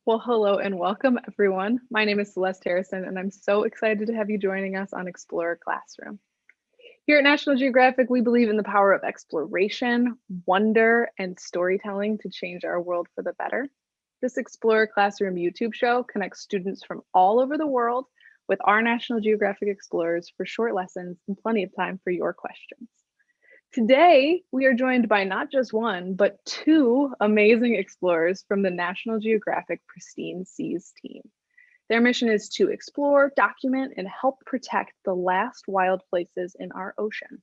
Well, hello and welcome, everyone. My name is Celeste Harrison, and I'm so excited to have you joining us on Explorer Classroom. Here at National Geographic, we believe in the power of exploration, wonder, and storytelling to change our world for the better. This Explorer Classroom YouTube show connects students from all over the world with our National Geographic explorers for short lessons and plenty of time for your questions. Today, we are joined by not just one, but two amazing explorers from the National Geographic Pristine Seas team. Their mission is to explore, document, and help protect the last wild places in our ocean.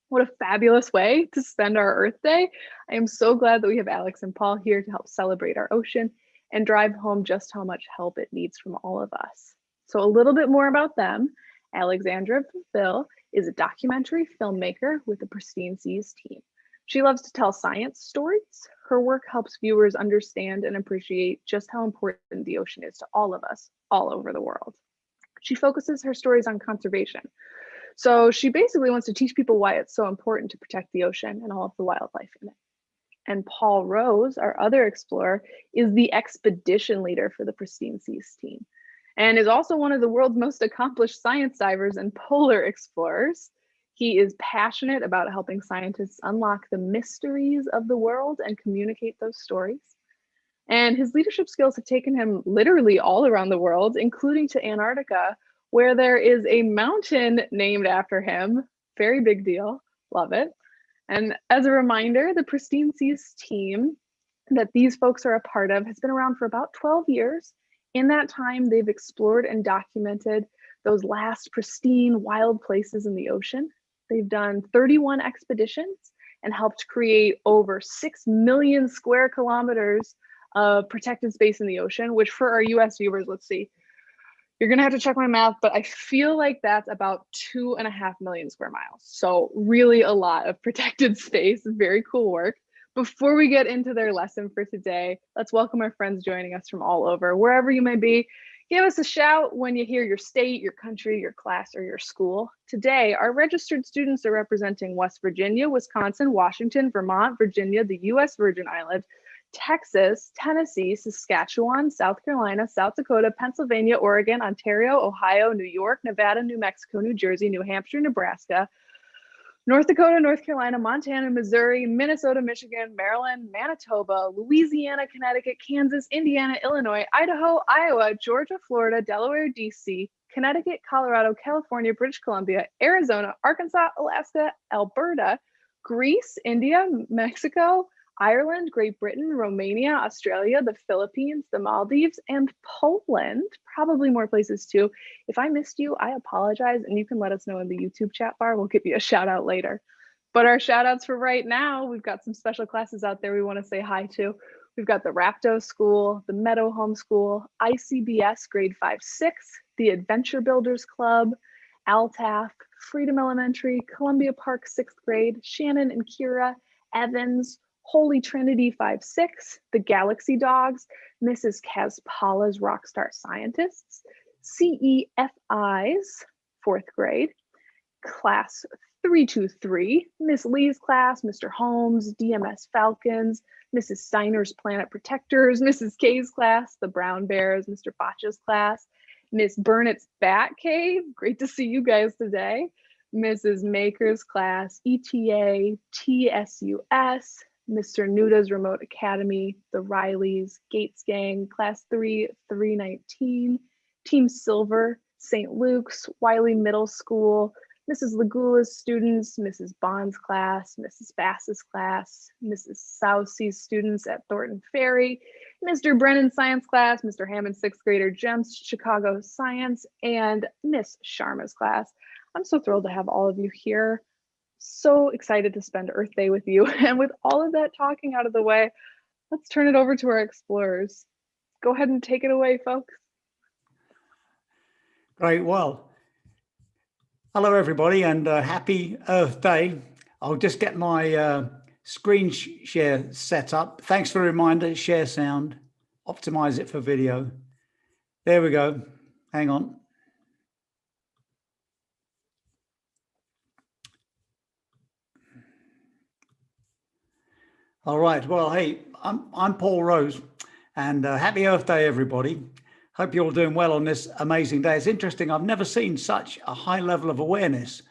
What a fabulous way to spend our Earth Day. I am so glad that we have Alex and Paul here to help celebrate our ocean and drive home just how much help it needs from all of us. So a little bit more about them. Alexandra Verville is a documentary filmmaker with the Pristine Seas team. She loves to tell science stories. Her work helps viewers understand and appreciate just how important the ocean is to all of us, all over the world. She focuses her stories on conservation. So she basically wants to teach people why it's so important to protect the ocean and all of the wildlife in it. And Paul Rose, our other explorer, is the expedition leader for the Pristine Seas team and is also one of the world's most accomplished science divers and polar explorers. He is passionate about helping scientists unlock the mysteries of the world and communicate those stories. And his leadership skills have taken him literally all around the world, including to Antarctica, where there is a mountain named after him. Very big deal. Love it. And as a reminder, the Pristine Seas team that these folks are a part of has been around for about 12 years. In that time, they've explored and documented those last pristine wild places in the ocean. They've done 31 expeditions and helped create over 6 million square kilometers of protected space in the ocean, which for our US viewers, let's see, you're gonna have to check my math, but I feel like that's about 2.5 million square miles. So really a lot of protected space, very cool work. Before we get into their lesson for today, let's welcome our friends joining us from all over, wherever you may be. Give us a shout when you hear your state, your country, your class, or your school. Today, our registered students are representing West Virginia, Wisconsin, Washington, Vermont, Virginia, the US Virgin Islands, Texas, Tennessee, Saskatchewan, South Carolina, South Dakota, Pennsylvania, Oregon, Ontario, Ohio, New York, Nevada, New Mexico, New Jersey, New Hampshire, Nebraska, North Dakota, North Carolina, Montana, Missouri, Minnesota, Michigan, Maryland, Manitoba, Louisiana, Connecticut, Kansas, Indiana, Illinois, Idaho, Iowa, Georgia, Florida, Delaware, DC, Connecticut, Colorado, California, British Columbia, Arizona, Arkansas, Alaska, Alberta, Greece, India, Mexico, Ireland, Great Britain, Romania, Australia, the Philippines, the Maldives, and Poland, probably more places too. If I missed you, I apologize, and you can let us know in the YouTube chat bar. We'll give you a shout out later. But our shout outs for right now, we've got some special classes out there we want to say hi to. We've got the Rapto School, the Meadow Home School, ICBS grade 5-6, the Adventure Builders Club, Altaf, Freedom Elementary, Columbia Park 6th grade, Shannon and Kira, Evans, Holy Trinity 5-6, the Galaxy Dogs, Mrs. Kazpala's Rockstar Scientists, CEFI's 4th grade, class 323, Miss Lee's class, Mr. Holmes, DMS Falcons, Mrs. Steiner's Planet Protectors, Mrs. K's class, the Brown Bears, Mr. Botch's class, Miss Burnett's Bat Cave, great to see you guys today, Mrs. Maker's class, ETA, TSUS, Mr. Nuda's Remote Academy, the Rileys, Gates Gang, Class 3, 319, Team Silver, St. Luke's, Wiley Middle School, Mrs. Lagula's students, Mrs. Bond's class, Mrs. Bass's class, Mrs. Sousey's students at Thornton Ferry, Mr. Brennan's science class, Mr. Hammond's 6th grader Gems Chicago Science, and Miss Sharma's class. I'm so thrilled to have all of you here. So excited to spend Earth Day with you. And with all of that talking out of the way, let's turn it over to our explorers. Go ahead and take it away, folks. Great. Well, hello, everybody, and happy Earth Day. I'll just get my screen share set up. Thanks for the reminder, share sound, optimize it for video. There we go. Hang on. All right. Well, hey, I'm Paul Rose, And happy Earth Day, everybody. Hope you're all doing well on this amazing day. It's interesting. I've never seen such a high level of awareness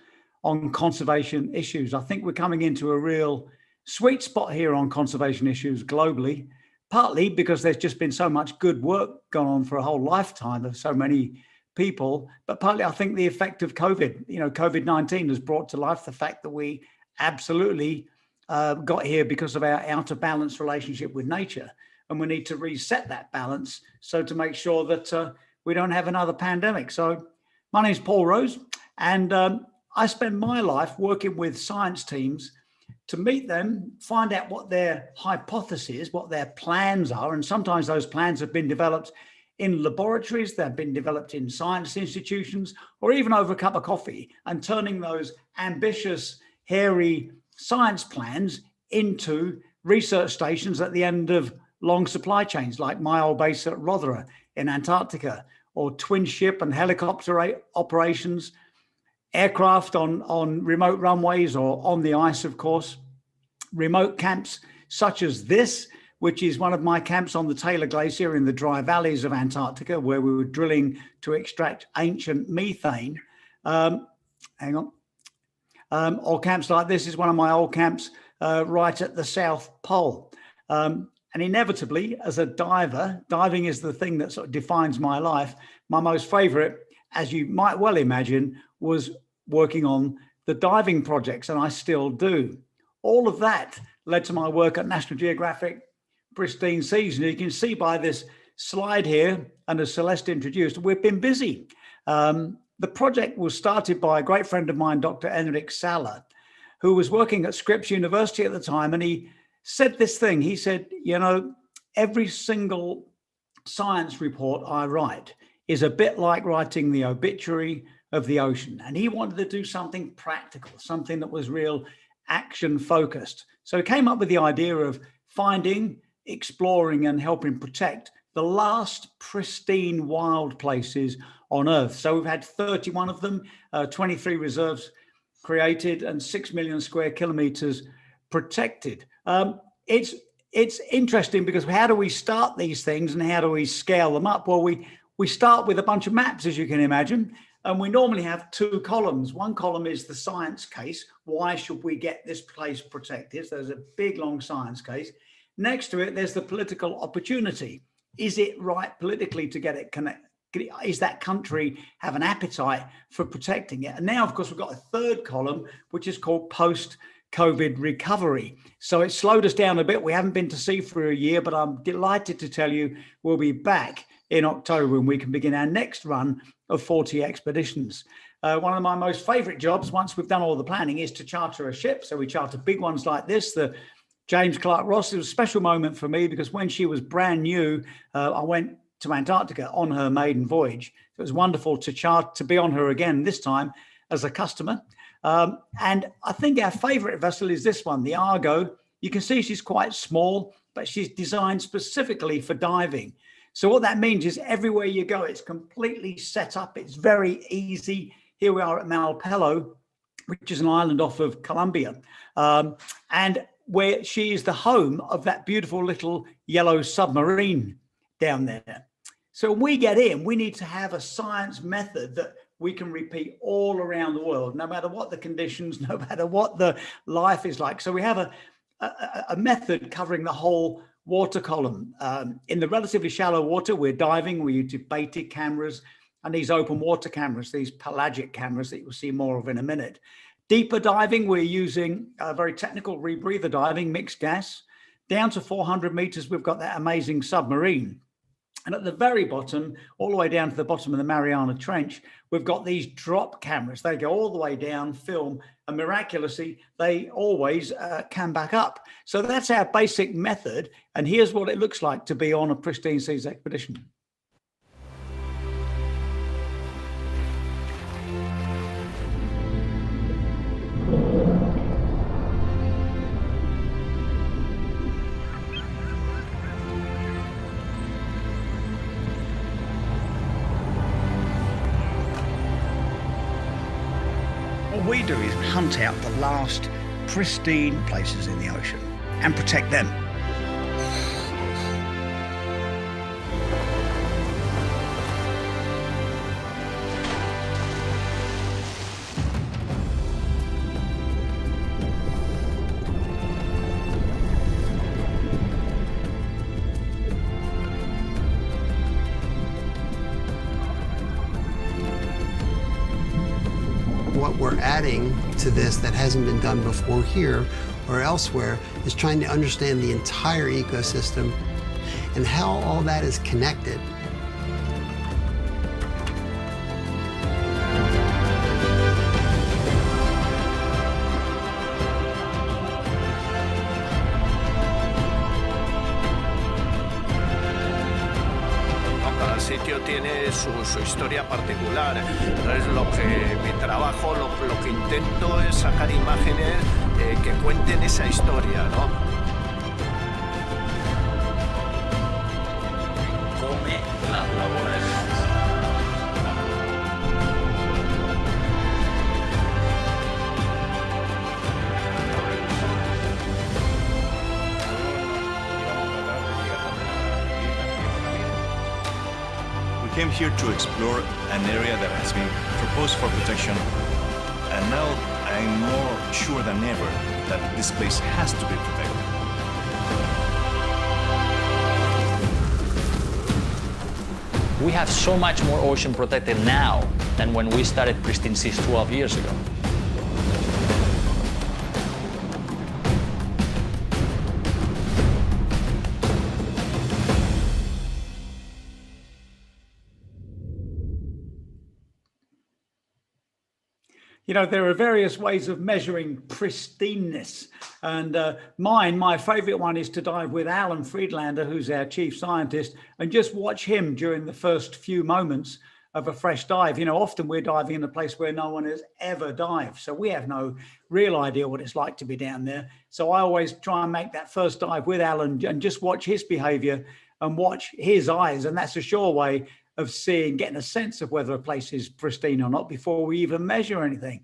on conservation issues. I think we're coming into a real sweet spot here on conservation issues globally, partly because there's just been so much good work gone on for a whole lifetime of so many people, but partly I think the effect of COVID. COVID-19 has brought to life the fact that we absolutely got here because of our out of balance relationship with nature. And we need to reset that balance so to make sure that we don't have another pandemic. So my name is Paul Rose, and I spend my life working with science teams to meet them, find out what their hypotheses, what their plans are. And sometimes those plans have been developed in laboratories, they've been developed in science institutions, or even over a cup of coffee, and turning those ambitious, hairy science plans into research stations at the end of long supply chains, like my old base at Rothera in Antarctica, or twin ship and helicopter operations, aircraft on remote runways or on the ice, of course, remote camps such as this, which is one of my camps on the Taylor Glacier in the dry valleys of Antarctica, where we were drilling to extract ancient methane. Or camps like this is one of my old camps right at the South Pole. And inevitably, as a diver, diving is the thing that sort of defines my life. My most favorite, as you might well imagine, was working on the diving projects, and I still do. All of that led to my work at National Geographic Pristine Seas. And you can see by this slide here, and as Celeste introduced, we've been busy. The project was started by a great friend of mine, Dr. Enric Sala, who was working at Scripps University at the time, and he said this thing. He said, every single science report I write is a bit like writing the obituary of the ocean. And he wanted to do something practical, something that was real action focused. So he came up with the idea of finding, exploring, and helping protect the last pristine wild places on Earth. So we've had 31 of them, 23 reserves created, and 6 million square kilometers protected. It's interesting because how do we start these things and how do we scale them up? Well, we start with a bunch of maps, as you can imagine, and we normally have two columns. One column is the science case. Why should we get this place protected? So there's a big, long science case. Next to it, there's the political opportunity. Is it right politically to get it connected? Is that country have an appetite for protecting it? And now, of course, we've got a third column, which is called post-COVID recovery. So it slowed us down a bit. We haven't been to sea for a year, but I'm delighted to tell you we'll be back in October and we can begin our next run of 40 expeditions. One of my most favorite jobs, once we've done all the planning, is to charter a ship. So we charter big ones like this, the James Clark Ross. It was a special moment for me because when she was brand new, I went to Antarctica on her maiden voyage. It was wonderful to be on her again, this time as a customer. And I think our favorite vessel is this one, the Argo. You can see she's quite small, but she's designed specifically for diving. So what that means is everywhere you go, it's completely set up. It's very easy. Here we are at Malpelo, which is an island off of Colombia. And where she is the home of that beautiful little yellow submarine down there. So when we get in, we need to have a science method that we can repeat all around the world, no matter what the conditions, no matter what the life is like. So we have a method covering the whole water column. In the relatively shallow water, we're diving, we use baited cameras and these open water cameras, these pelagic cameras that you'll see more of in a minute. Deeper diving, we're using very technical rebreather diving, mixed gas. Down to 400 meters, we've got that amazing submarine. And at the very bottom, all the way down to the bottom of the Mariana Trench, we've got these drop cameras. They go all the way down, film, and miraculously, they always come back up. So that's our basic method. And here's what it looks like to be on a Pristine Seas expedition. What we do is hunt out the last pristine places in the ocean and protect them. we're adding to this that hasn't been done before here or elsewhere is trying to understand the entire ecosystem and how all that is connected. Sitio tiene su historia particular. Entonces mi trabajo, lo que intento es sacar imágenes que cuenten esa historia, ¿no? Come las labores. We came here to explore an area that has been proposed for protection, and now I'm more sure than ever that this place has to be protected. We have so much more ocean protected now than when we started Pristine Seas 12 years ago. You know, there are various ways of measuring pristineness. And my favorite one is to dive with Alan Friedlander, who's our chief scientist, and just watch him during the first few moments of a fresh dive. You know, often we're diving in a place where no one has ever dived. So we have no real idea what it's like to be down there. So I always try and make that first dive with Alan and just watch his behavior and watch his eyes. And that's a sure way of getting a sense of whether a place is pristine or not before we even measure anything.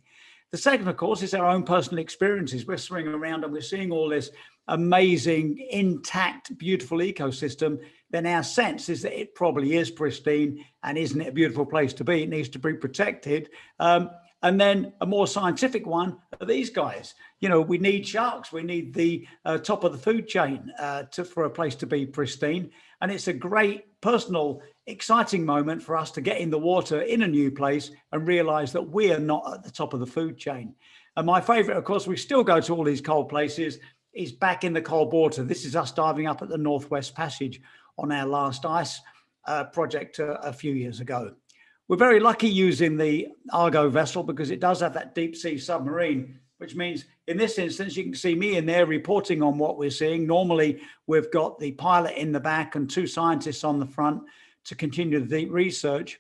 The second, of course, is our own personal experiences. We're swimming around and we're seeing all this amazing, intact, beautiful ecosystem. Then our sense is that it probably is pristine, and isn't it a beautiful place to be? It needs to be protected. And then a more scientific one are these guys. You know, we need sharks. We need the top of the food chain for a place to be pristine. And it's a great personal, exciting moment for us to get in the water in a new place and realize that we are not at the top of the food chain. And my favorite, of course, we still go to all these cold places, is back in the cold water. This is us diving up at the Northwest Passage on our last ice project a few years ago. We're very lucky using the Argo vessel because it does have that deep sea submarine, which means in this instance, you can see me in there reporting on what we're seeing. Normally, we've got the pilot in the back and two scientists on the front to continue the deep research.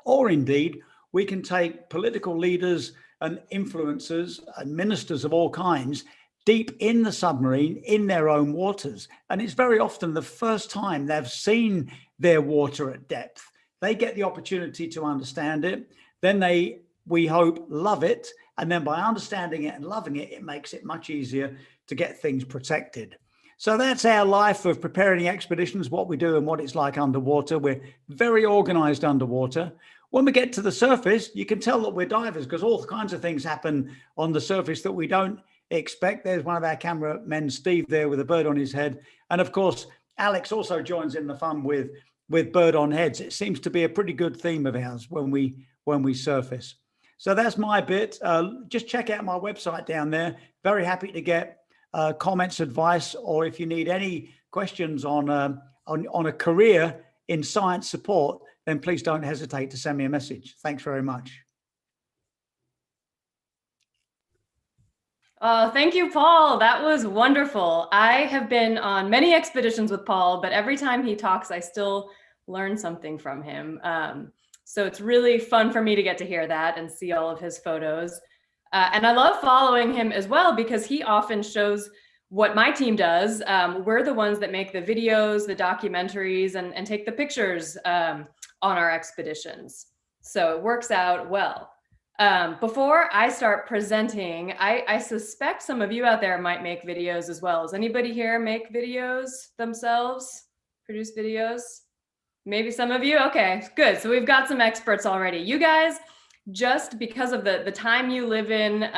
Or indeed, we can take political leaders and influencers and ministers of all kinds deep in the submarine in their own waters. And it's very often the first time they've seen their water at depth. They get the opportunity to understand it. Then they, we hope, love it. And then by understanding it and loving it, it makes it much easier to get things protected. So that's our life of preparing expeditions, what we do and what it's like underwater. We're very organized underwater. When we get to the surface, you can tell that we're divers because all kinds of things happen on the surface that we don't expect. There's one of our cameramen, Steve, there with a bird on his head. And of course, Alex also joins in the fun with bird on heads. It seems to be a pretty good theme of ours when we surface. So that's my bit. Just check out my website down there. Very happy to get comments, advice, or if you need any questions on a career in science support, then please don't hesitate to send me a message. Thanks very much. Thank you, Paul. That was wonderful. I have been on many expeditions with Paul, but every time he talks, I still learn something from him. So it's really fun for me to get to hear that and see all of his photos. And I love following him as well because he often shows what my team does. We're the ones that make the videos, the documentaries, and take the pictures on our expeditions. So it works out well. Before I start presenting, I suspect some of you out there might make videos as well. Does anybody here make videos themselves, produce videos? Maybe some of you? Okay, good. So we've got some experts already. You guys, just because of the time you live in,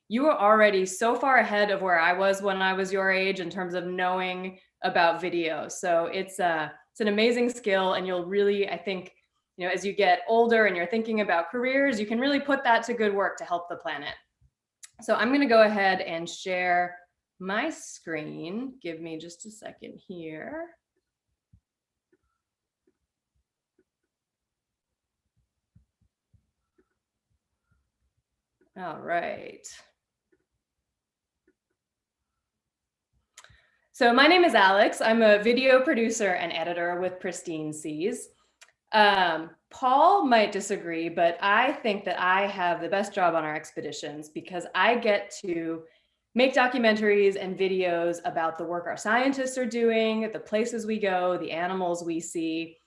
you are already so far ahead of where I was when I was your age in terms of knowing about video. So it's an amazing skill, and you'll really, I think, you know, as you get older and you're thinking about careers, you can really put that to good work to help the planet. So I'm going to go ahead and share my screen. Give me just a second here. All right. So my name is Alex. I'm a video producer and editor with Pristine Seas. Paul might disagree, but I think that I have the best job on our expeditions because I get to make documentaries and videos about the work our scientists are doing, the places we go, the animals we see.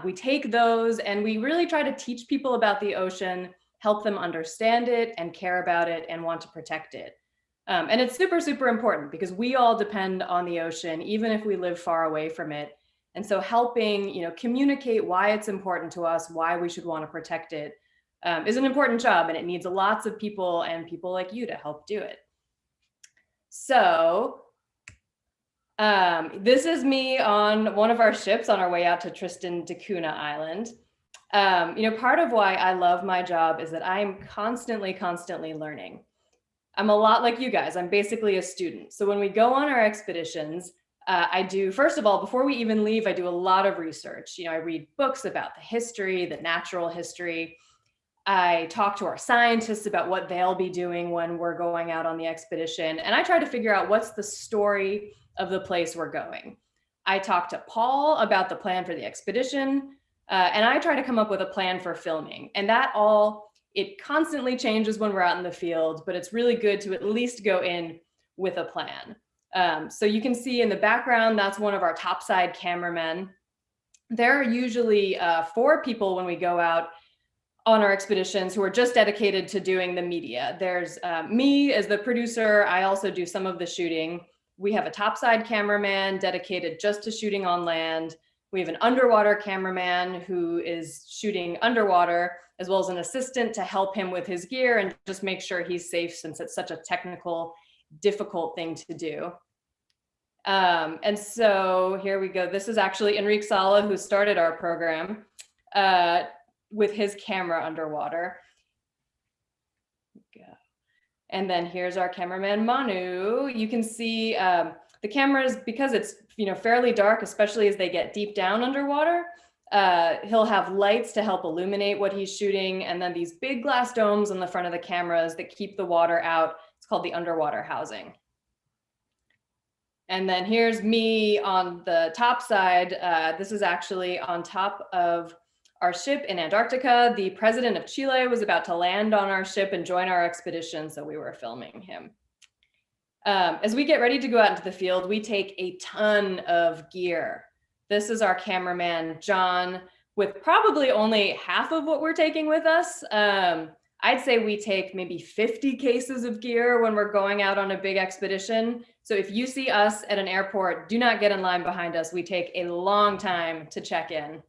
We take those and we really try to teach people about the ocean, help them understand it and care about it and want to protect it. And it's super, super important because we all depend on the ocean, even if we live far away from it. And so helping, you know, communicate why it's important to us, why we should want to protect it, is an important job, and it needs lots of people and people like you to help do it. So this is me on one of our ships on our way out to Tristan da Cunha Island. You know, part of why I love my job is that I'm constantly learning. I'm a lot like you guys. I'm basically a student. So when we go on our expeditions, I do, first of all, before we even leave, I do a lot of research. You know, I read books about the history, the natural history. I talk to our scientists about what they'll be doing when we're going out on the expedition. And I try to figure out what's the story of the place we're going. I talk to Paul about the plan for the expedition, and I try to come up with a plan for filming. And that all, it constantly changes when we're out in the field, but it's really good to at least go in with a plan. So you can see in the background, that's one of our topside cameramen. There are usually 4 people when we go out on our expeditions who are just dedicated to doing the media. There's me as the producer. I also do some of the shooting. We have a topside cameraman dedicated just to shooting on land. We have an underwater cameraman who is shooting underwater, as well as an assistant to help him with his gear and just make sure he's safe since it's such a technical, difficult thing to do. And so here we go. This is actually Enrique Sala, who started our program with his camera underwater. And then here's our cameraman, Manu. You can see the cameras, because it's, you know, fairly dark, especially as they get deep down underwater, he'll have lights to help illuminate what he's shooting. And then these big glass domes on the front of the cameras that keep the water out. It's called the underwater housing. And then here's me on the top side. This is actually on top of our ship in Antarctica. The president of Chile was about to land on our ship and join our expedition, so we were filming him. As we get ready to go out into the field, we take a ton of gear. This is our cameraman, John, with probably only half of what we're taking with us. I'd say we take maybe 50 cases of gear when we're going out on a big expedition. So if you see us at an airport, do not get in line behind us. We take a long time to check in.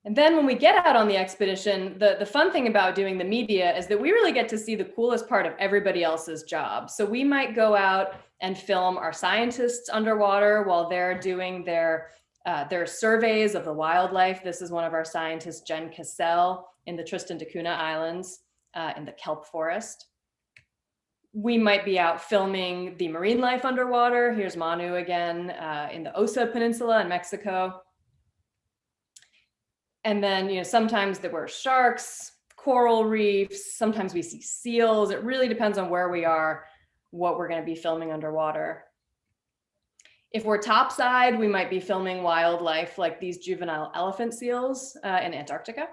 And then when we get out on the expedition, the fun thing about doing the media is that we really get to see the coolest part of everybody else's job. So we might go out and film our scientists underwater while they're doing their surveys of the wildlife. This is one of our scientists, Jen Cassell, in the Tristan da Cunha Islands in the kelp forest. We might be out filming the marine life underwater. Here's Manu again in the Osa Peninsula in Mexico. And then, you know, sometimes there were sharks, coral reefs, sometimes we see seals. It really depends on where we are, what we're going to be filming underwater. If we're topside, we might be filming wildlife like these juvenile elephant seals in Antarctica.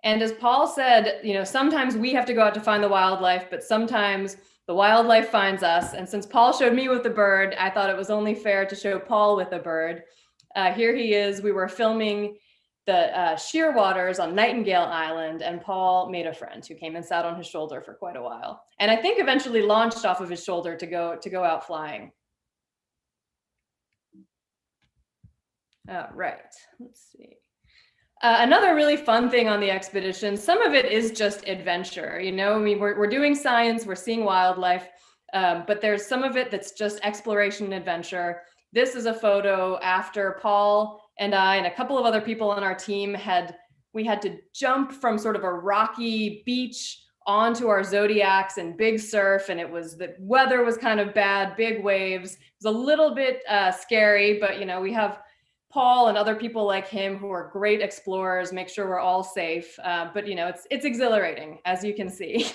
And as Paul said, you know, sometimes we have to go out to find the wildlife, but sometimes the wildlife finds us. And since Paul showed me with the bird, I thought it was only fair to show Paul with a bird. Here he is. We were filming the shearwaters on Nightingale Island, and Paul made a friend who came and sat on his shoulder for quite a while. And I think eventually launched off of his shoulder to go out flying. Right, let's see. Another really fun thing on the expedition, some of it is just adventure. You know, I mean, we're doing science, we're seeing wildlife, but there's some of it that's just exploration and adventure. This is a photo after Paul and I and a couple of other people on our team we had to jump from sort of a rocky beach onto our Zodiacs and big surf, and the weather was kind of bad, big waves. It was a little bit scary, but we have Paul and other people like him who are great explorers, make sure we're all safe. But it's exhilarating, as you can see.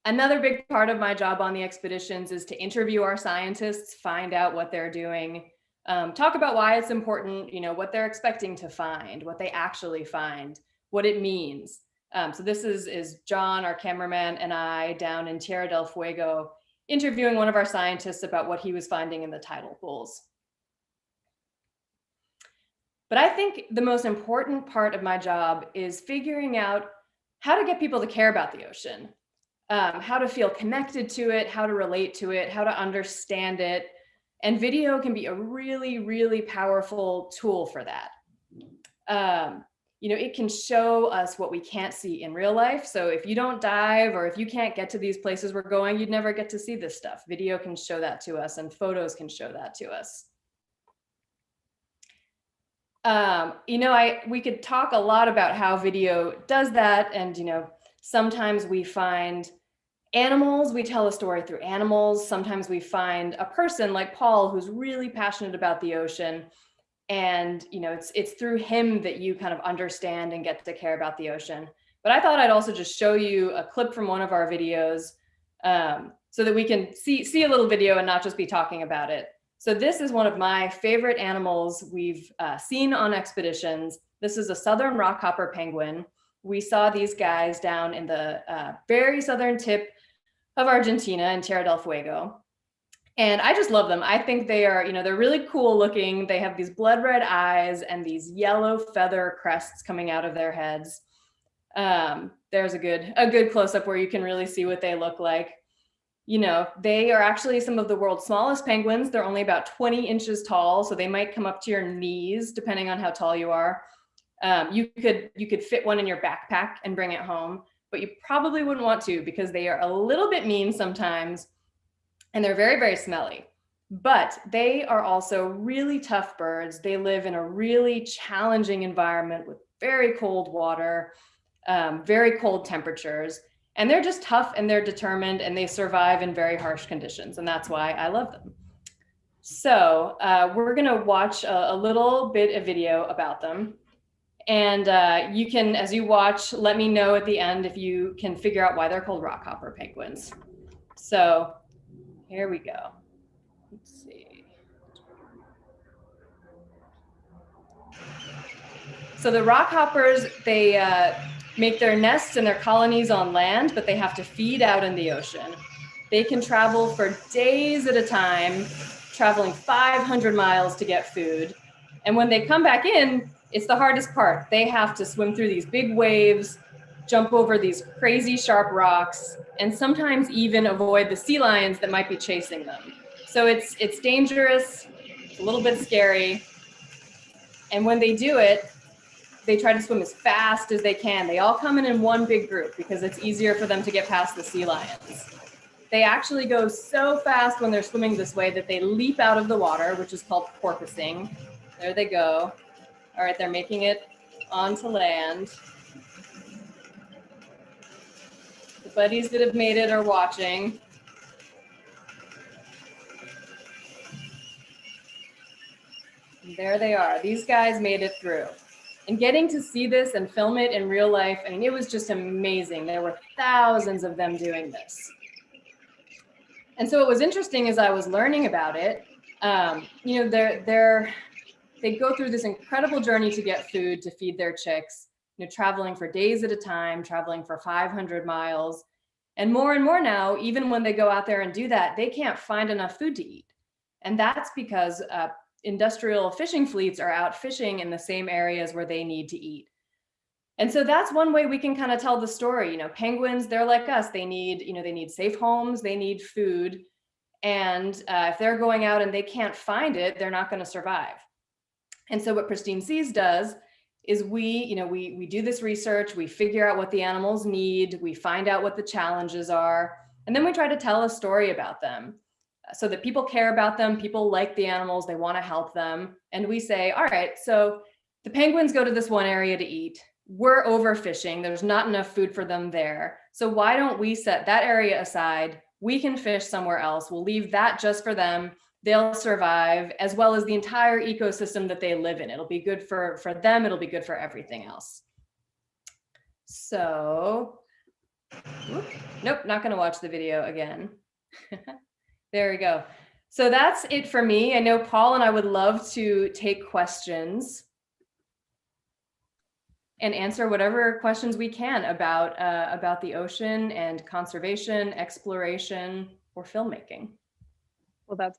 Another big part of my job on the expeditions is to interview our scientists, find out what they're doing, talk about why it's important, what they're expecting to find, what they actually find, what it means. So this is John, our cameraman, and I down in Tierra del Fuego, interviewing one of our scientists about what he was finding in the tidal pools. But I think the most important part of my job is figuring out how to get people to care about the ocean, how to feel connected to it, how to relate to it, how to understand it. And video can be a really, really powerful tool for that. It can show us what we can't see in real life. So if you don't dive or if you can't get to these places we're going, you'd never get to see this stuff. Video can show that to us and photos can show that to us. We could talk a lot about how video does that. And, sometimes we find animals, we tell a story through animals. Sometimes we find a person like Paul, who's really passionate about the ocean. And, it's through him that you kind of understand and get to care about the ocean. But I thought I'd also just show you a clip from one of our videos so that we can see a little video and not just be talking about it. So this is one of my favorite animals we've seen on expeditions. This is a southern rockhopper penguin. We saw these guys down in the very southern tip of Argentina in Tierra del Fuego. And I just love them. I think they are, they're really cool looking. They have these blood red eyes and these yellow feather crests coming out of their heads. There's a good close-up where you can really see what they look like. They are actually some of the world's smallest penguins. They're only about 20 inches tall, so they might come up to your knees depending on how tall you are. You could fit one in your backpack and bring it home, but you probably wouldn't want to because they are a little bit mean sometimes, and they're very, very smelly. But they are also really tough birds. They live in a really challenging environment with very cold water, very cold temperatures. And they're just tough and they're determined and they survive in very harsh conditions. And that's why I love them. So we're gonna watch a little bit of video about them. And you can, as you watch, let me know at the end if you can figure out why they're called rockhopper penguins. So here we go. Let's see. So the rockhoppers, they make their nests and their colonies on land, but they have to feed out in the ocean. They can travel for days at a time, traveling 500 miles to get food. And when they come back in, it's the hardest part. They have to swim through these big waves, jump over these crazy sharp rocks, and sometimes even avoid the sea lions that might be chasing them. So it's dangerous, it's a little bit scary. And when they do it, they try to swim as fast as they can. They all come in one big group because it's easier for them to get past the sea lions. They actually go so fast when they're swimming this way that they leap out of the water, which is called porpoising. There they go. All right, they're making it onto land. The buddies that have made it are watching. And there they are. These guys made it through. And getting to see this and film it in real life, I mean, it was just amazing. There were thousands of them doing this. And so what was interesting as I was learning about it, they go through this incredible journey to get food to feed their chicks, traveling for days at a time, traveling for 500 miles. And more now, even when they go out there and do that, they can't find enough food to eat. And that's because industrial fishing fleets are out fishing in the same areas where they need to eat. And so that's one way we can kind of tell the story. Penguins, they're like us. They need safe homes, they need food. And if they're going out and they can't find it, they're not going to survive. And so what Pristine Seas does is we do this research, we figure out what the animals need, we find out what the challenges are, and then we try to tell a story about them. so that people care about them, people like the animals, they want to help them. And we say, all right, so the penguins go to this one area to eat. We're overfishing. There's not enough food for them there. So why don't we set that area aside? We can fish somewhere else. We'll leave that just for them. They'll survive, as well as the entire ecosystem that they live in. It'll be good for them. It'll be good for everything else. So, nope, not going to watch the video again. There we go. So that's it for me. I know Paul and I would love to take questions and answer whatever questions we can about the ocean and conservation, exploration, or filmmaking. Well, that's